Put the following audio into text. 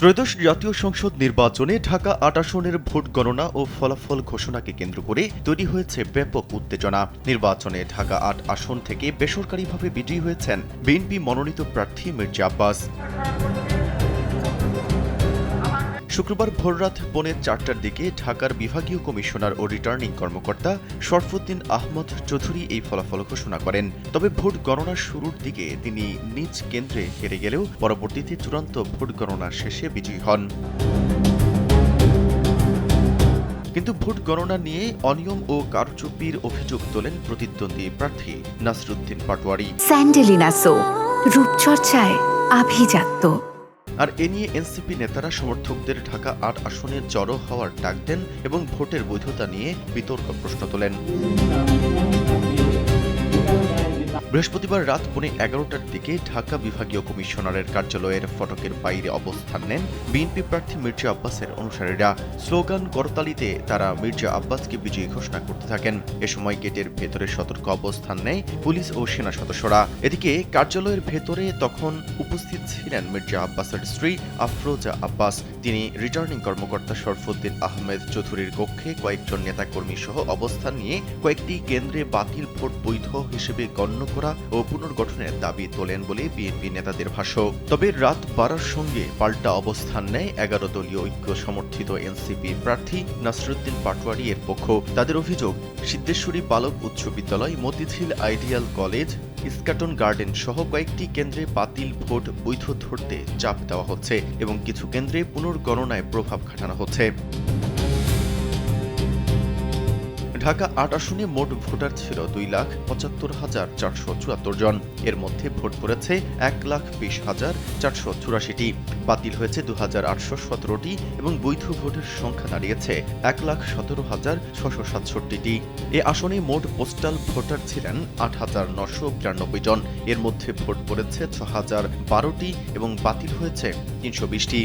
ত্রয়োদশ জাতীয় সংসদ নির্বাচনে ঢাকা-৮ আসনের ভোট গণনা ও ফলাফল ঘোষণাকে কেন্দ্র করে তৈরি হয়েছে ব্যাপক উত্তেজনা। নির্বাচনে ঢাকা-৮ আসন থেকে বেসরকারিভাবে বিজয়ী হয়েছেন বিএনপি মনোনীত প্রার্থী মির্জা আব্বাস। শুক্রবার ভোররাত 4:45টার দিকে ঢাকার বিভাগীয় কমিশনার ও রিটার্নিং কর্মকর্তা শরফুদ্দিন আহমদ চৌধুরী এই ফলাফল ঘোষণা করেন। তবে ভোট গণনার শুরুর দিকে তিনি নিজ কেন্দ্রে হেরে গেলেও পরবর্তীতে চূড়ান্ত ভোট গণনা শেষে বিজয়ী হন। কিন্তু ভোট গণনা নিয়ে অনিয়ম ও কারচুপির অভিযোগ তোলেন প্রতিদ্বন্দ্বী প্রার্থী নাসরুদ্দিন পাটোয়ারি। স্যান্ডেলিনা সো, রূপচর্চায় আভিজাত্য। আর এ নিয়ে এনসিপি নেতারা সমর্থকদের ঢাকা-৮ আসনে জড়ো হওয়ার ডাক দেন এবং ভোটের বৈধতা নিয়ে বিতর্ক প্রশ্ন তোলেন। বৃহস্পতিবার রাত 11:15টার দিকে ঢাকা বিভাগীয় কমিশনারের কার্যালয়ের ফটকের বাইরে অবস্থান নেন বিএনপি প্রার্থী মির্জা আব্বাসের অনুসারীরা। স্লোগান করতালিতে তারা মির্জা আব্বাসকে বিজয়ী ঘোষণা করতে থাকেন। এ সময় গেটের ভেতরে সতর্ক অবস্থান নেয় পুলিশ ও সেনা সদস্যরা। এদিকে কার্যালয়ের ভেতরে তখন উপস্থিত ছিলেন মির্জা আব্বাসের স্ত্রী আফরোজা আব্বাস। তিনি রিটার্নিং কর্মকর্তা শরফুদ্দিন আহমেদ চৌধুরীর কক্ষে কয়েকজন নেতাকর্মী সহ অবস্থান নিয়ে কয়েকটি কেন্দ্রে বাতিল ভোট বৈধ হিসেবে গণ্য করা ও পুনর্গঠনের দাবি তোলেন বলে বিএনপি নেতাদের ভাষ্য। তবে রাত বাড়ার সঙ্গে পাল্টা অবস্থান নেয় 11 দলীয় ঐক্য সমর্থিত এনসিপি প্রার্থী নাসরুদ্দিন পাটোয়ারি এর পক্ষ। তাদের অভিযোগ, সিদ্ধেশ্বরী বালক উচ্চ বিদ্যালয়, Motijheel ideal college, Eskaton garden সহ কয়েকটি কেন্দ্রে বাতিল ভোট বৈধ ধরতে চাপ দেওয়া হচ্ছে এবং কিছু কেন্দ্রে পুনর্গণনায় প্রভাব খাটানো হচ্ছে। ঢাকা-৮ আসনে মোট ভোটার ছিল 2,75,474 জন। এর মধ্যে ভোট পড়েছে 1,20,484টি, বাতিল হয়েছে 2,817টি এবং বৈধ ভোটের সংখ্যা দাঁড়িয়েছে 1,17,667টি। এ আসনে মোট পোস্টাল ভোটার ছিলেন 8,992 জন। এর মধ্যে ভোট পড়েছে 6,012টি এবং বাতিল হয়েছে 320টি।